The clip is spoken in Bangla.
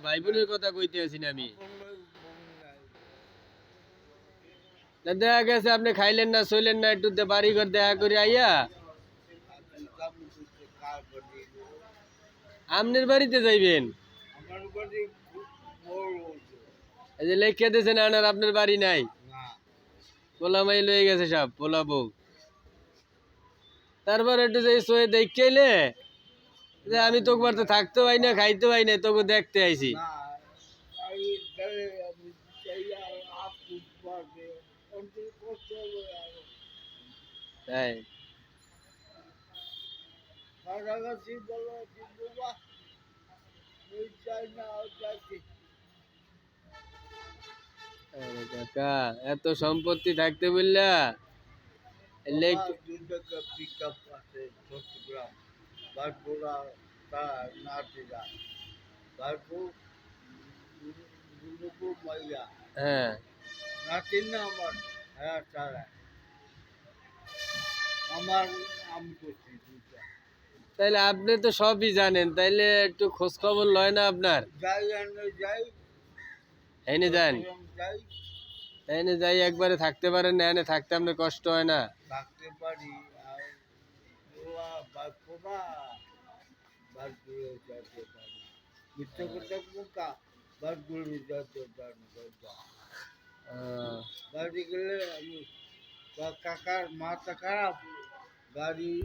ভাই বোনের কথা কইতে আছি না আমি। না দেখা গেছে আপনি খাইলেন না শৈলেন না একটু বাড়ি ঘর দেখা করে আইয়া আমনের বাড়িতে যাইবেন। এই যে লেখা দিয়েছেন আনার আপনার বাড়ি নাই, পোলা মাই লয়ে গেছে সব পোলা বউ। তারপর একটু যে সয়ে দেখলে যে আমি তোকে বাড়িতে থাকতে পাই না খাইতে পাই না তোকে দেখতে আইছি। তাই আরে কাকা এত সম্পত্তি থাকতে বললা হ্যাঁ তাইলে আপনি তো সবই জানেন, তাইলে একটু খোঁজ খবর লয় না আপনার? এনে যান, এনে যাই একবারে থাকতে পারেন না, এনে থাকতে আপনার কষ্ট হয় না? কাকার মাথা খারাপ গাড়ি